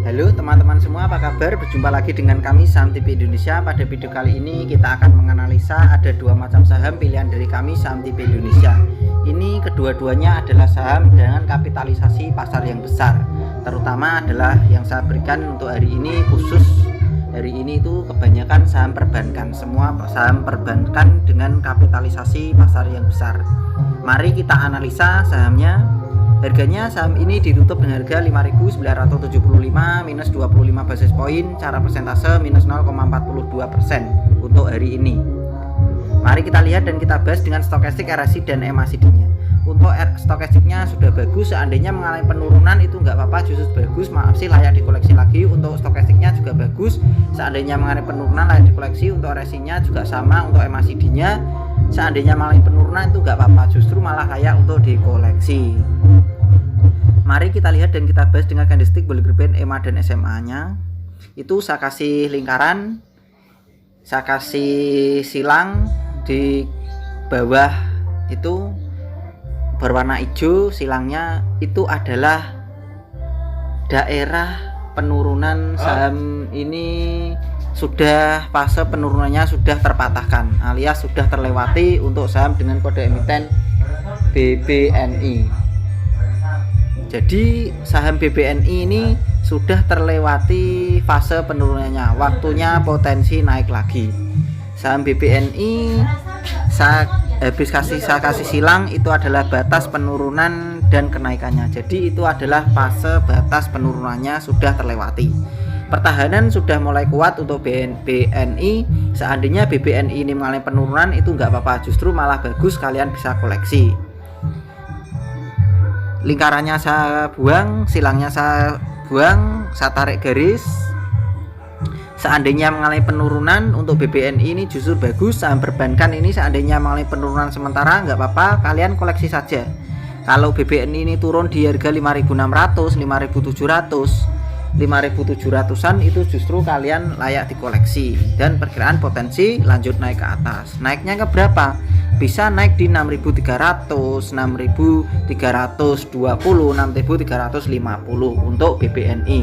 Halo teman-teman semua, apa kabar? Berjumpa lagi dengan kami Saham TV Indonesia. Pada video kali ini kita akan menganalisa ada dua macam saham pilihan dari kami Saham TV Indonesia. Ini kedua-duanya adalah saham dengan kapitalisasi pasar yang besar. Terutama adalah yang saya berikan untuk hari ini, khusus hari ini itu kebanyakan saham perbankan. Semua saham perbankan dengan kapitalisasi pasar yang besar. Mari kita analisa sahamnya. Harganya saham ini ditutup dengan harga 5.975 minus 25 basis poin, cara persentase minus 0,42% untuk hari ini. Mari kita lihat dan kita bahas dengan stokastik, RSI dan MACD-nya. Untuk stokastiknya sudah bagus, seandainya mengalami penurunan itu nggak apa-apa, justru bagus, maaf sih layak dikoleksi lagi. Untuk stokastiknya juga bagus, seandainya mengalami penurunan layak dikoleksi. Untuk RSI-nya juga sama, untuk MACD-nya seandainya mengalami penurunan itu nggak apa-apa, justru malah layak untuk dikoleksi. Mari kita lihat dan kita bahas dengan candlestick Bollinger Band, EMA dan SMA-nya. Itu saya kasih lingkaran, saya kasih silang di bawah itu berwarna hijau, silangnya itu adalah daerah penurunan saham ini. Sudah fase penurunannya sudah terpatahkan alias sudah terlewati untuk saham dengan kode emiten BBNI. Jadi saham BBNI ini sudah terlewati fase penurunannya, waktunya potensi naik lagi. Saham BBNI saya kasih silang itu adalah batas penurunan dan kenaikannya. Jadi itu adalah fase batas penurunannya sudah terlewati. Pertahanan sudah mulai kuat untuk BBNI. Seandainya BBNI ini mengalami penurunan itu nggak apa-apa, justru malah bagus, kalian bisa koleksi. Lingkarannya saya buang, silangnya saya buang, saya tarik garis. Seandainya mengalami penurunan untuk BBNI ini justru bagus. Saham perbankan ini seandainya mengalami penurunan sementara nggak apa-apa, kalian koleksi saja. Kalau BBNI ini turun di harga 5.600, 5.700, 5.700-an itu justru kalian layak dikoleksi. Dan perkiraan potensi lanjut naik ke atas. Naiknya ke berapa? Bisa naik di 6.300, 6.320, 6.350 untuk BBNI.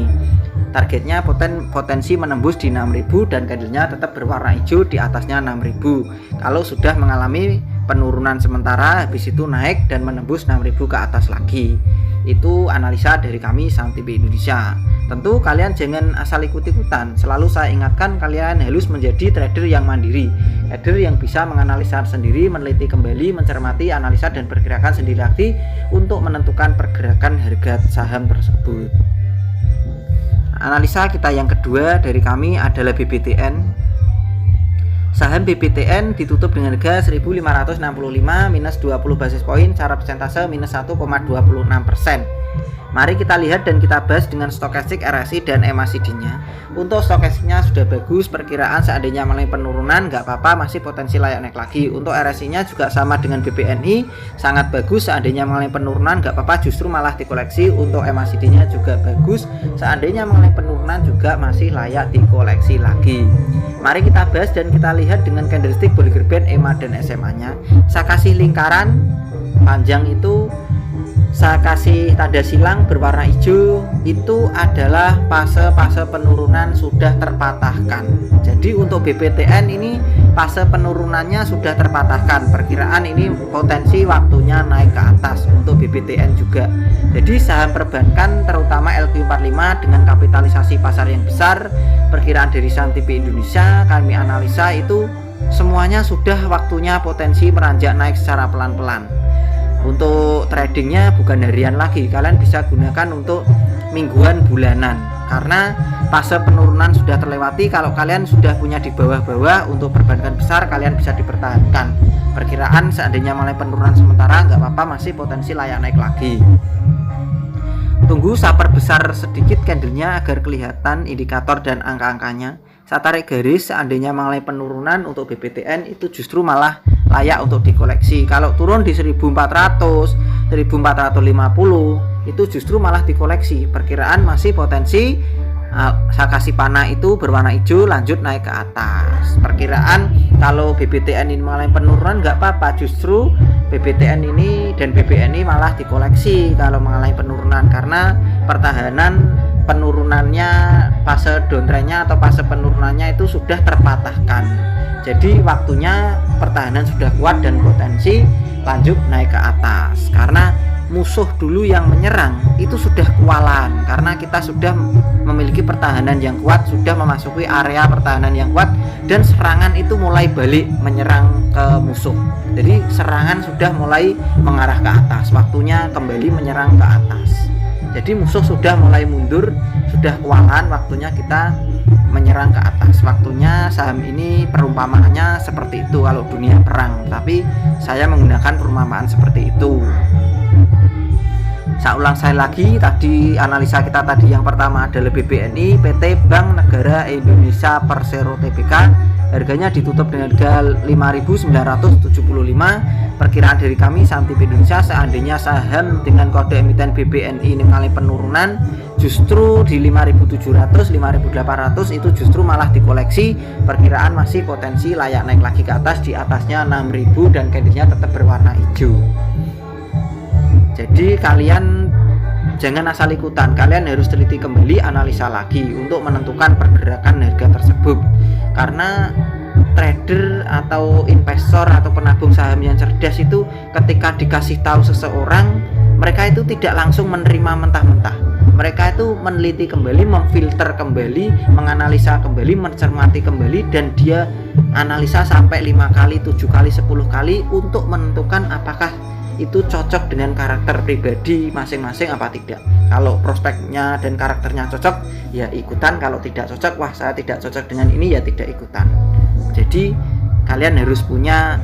Targetnya potensi menembus di 6.000 dan candlenya tetap berwarna hijau, di atasnya 6.000. Kalau sudah mengalami penurunan sementara, habis itu naik dan menembus 6.000 ke atas lagi. Itu analisa dari kami Saham TV Indonesia. Tentu kalian jangan asal ikut-ikutan. Selalu saya ingatkan, kalian harus menjadi trader yang mandiri, trader yang bisa menganalisa sendiri, meneliti kembali, mencermati, analisa dan pergerakan sendiri lagi untuk menentukan pergerakan harga saham tersebut. Analisa kita yang kedua dari kami adalah BBTN. Saham BBTN ditutup dengan harga 1.565 minus 20 basis poin, cara persentase minus 1,26%. Mari kita lihat dan kita bahas dengan stokastik, RSI dan MACD-nya. Untuk stokastiknya sudah bagus, perkiraan seandainya mengalami penurunan nggak apa-apa, masih potensi layak naik lagi. Untuk RSI-nya juga sama dengan BBNI, sangat bagus. Seandainya mengalami penurunan nggak apa-apa, justru malah dikoleksi. Untuk MACD-nya juga bagus, seandainya mengalami penurunan juga masih layak dikoleksi lagi. Mari kita bahas dan kita lihat dengan candlestick Bollinger Band, EMA dan SMA-nya. Saya kasih lingkaran panjang itu, saya kasih tanda silang berwarna hijau, itu adalah fase penurunan sudah terpatahkan. Jadi untuk BBTN ini fase penurunannya sudah terpatahkan. Perkiraan ini potensi waktunya naik ke atas untuk BBTN juga. Jadi saham perbankan terutama LQ45 dengan kapitalisasi pasar yang besar, perkiraan dari Saham TV Indonesia kami analisa itu semuanya sudah waktunya potensi meranjak naik secara pelan-pelan. Untuk tradingnya bukan harian lagi, kalian bisa gunakan untuk mingguan, bulanan, karena fase penurunan sudah terlewati. Kalau kalian sudah punya di bawah-bawah untuk perbankan besar, kalian bisa dipertahankan. Perkiraan seandainya mulai penurunan sementara nggak apa-apa, masih potensi layak naik lagi. Tunggu saya perbesar sedikit candlenya agar kelihatan indikator dan angka-angkanya. Saya tarik garis, seandainya mengalami penurunan untuk BBTN itu justru malah layak untuk dikoleksi. Kalau turun di 1.400, 1.450 itu justru malah dikoleksi. Perkiraan masih potensi saya kasih panah itu berwarna hijau, lanjut naik ke atas. Perkiraan kalau BBTN ini mengalami penurunan nggak apa-apa, justru BBTN ini dan BBNI malah dikoleksi kalau mengalami penurunan, karena pertahanan penurunannya, fase downtrendnya atau fase penurunannya itu sudah terpatahkan. Jadi waktunya pertahanan sudah kuat dan potensi lanjut naik ke atas, karena musuh dulu yang menyerang itu sudah kewalahan, karena kita sudah memiliki pertahanan yang kuat, sudah memasuki area pertahanan yang kuat, dan serangan itu mulai balik menyerang ke musuh. Jadi serangan sudah mulai mengarah ke atas, waktunya kembali menyerang ke atas. Jadi musuh sudah mulai mundur, sudah kewalahan, waktunya kita menyerang ke atas. Waktunya saham ini perumpamaannya seperti itu kalau dunia perang, tapi saya menggunakan perumpamaan seperti itu. Saya ulang lagi, tadi analisa kita tadi yang pertama adalah BBNI, PT Bank Negara Indonesia Persero Tbk. Harganya ditutup dengan harga 5.975. Perkiraan dari kami saham TV Indonesia, seandainya saham dengan kode emiten BBNI ini mengalami penurunan, justru di 5.700, 5.800 itu justru malah dikoleksi. Perkiraan masih potensi layak naik lagi ke atas, di atasnya 6.000 dan candlenya tetap berwarna hijau. Jadi kalian jangan asal ikutan, kalian harus teliti kembali, analisa lagi untuk menentukan pergerakan harga tersebut. Karena trader atau investor atau penabung saham yang cerdas itu ketika dikasih tahu seseorang, mereka itu tidak langsung menerima mentah-mentah. Mereka itu meneliti kembali, memfilter kembali, menganalisa kembali, mencermati kembali, dan dia analisa sampai 5 kali, 7 kali, 10 kali untuk menentukan apakah itu cocok dengan karakter pribadi masing-masing apa tidak. Kalau prospeknya dan karakternya cocok, ya ikutan. Kalau tidak cocok, wah saya tidak cocok dengan ini, ya tidak ikutan. Jadi kalian harus punya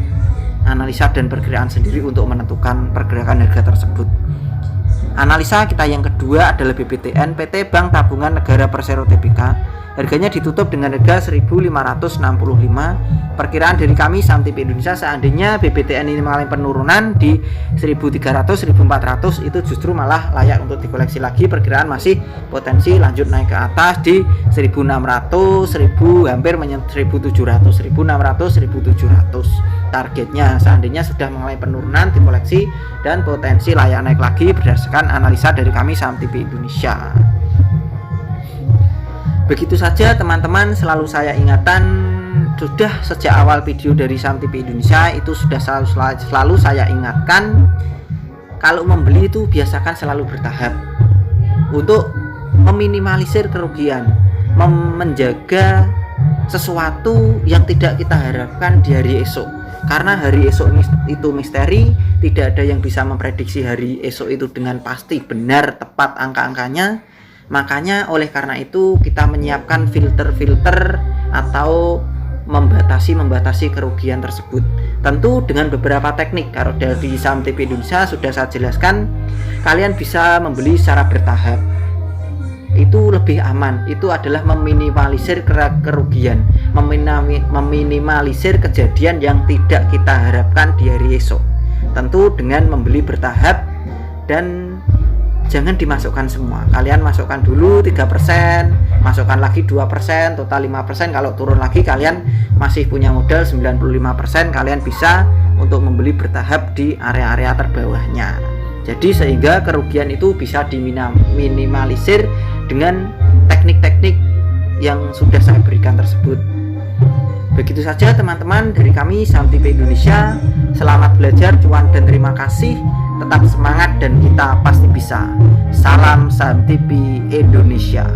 analisa dan perkiraan sendiri untuk menentukan pergerakan harga tersebut. Analisa kita yang kedua adalah BBTN, PT Bank Tabungan Negara Persero Tbk. Harganya ditutup dengan harga 1.565. Perkiraan dari kami saham TV Indonesia, seandainya BBTN ini mengalami penurunan di 1.300, 1.400 itu justru malah layak untuk dikoleksi lagi. Perkiraan masih potensi lanjut naik ke atas di 1.600, 1.000, hampir 1.700, 1.600, 1.700. Targetnya seandainya sudah mengalami penurunan dikoleksi dan potensi layak naik lagi berdasarkan analisa dari kami saham TV Indonesia. Begitu saja teman-teman, selalu saya ingatkan, sudah sejak awal video dari saham TV Indonesia itu sudah selalu saya ingatkan, kalau membeli itu biasakan selalu bertahap untuk meminimalisir kerugian, menjaga sesuatu yang tidak kita harapkan di hari esok. Karena hari esok itu misteri, tidak ada yang bisa memprediksi hari esok itu dengan pasti benar tepat angka-angkanya. Makanya oleh karena itu kita menyiapkan filter-filter atau membatasi kerugian tersebut. Tentu dengan beberapa teknik. Kalau dari saham TV Indonesia sudah saya jelaskan, kalian bisa membeli secara bertahap. Itu lebih aman. Itu adalah meminimalisir kerugian, meminimalisir kejadian yang tidak kita harapkan di hari esok. Tentu dengan membeli bertahap dan jangan dimasukkan semua. Kalian masukkan dulu 3%, masukkan lagi 2%, total 5%. Kalau turun lagi kalian masih punya modal 95%, kalian bisa untuk membeli bertahap di area-area terbawahnya. Jadi sehingga kerugian itu bisa diminimalisir dengan teknik-teknik yang sudah saya berikan tersebut. Begitu saja teman-teman dari kami saham TV Indonesia. Selamat belajar, cuan, dan terima kasih. Tetap semangat dan kita pasti bisa. Salam saham TV Indonesia.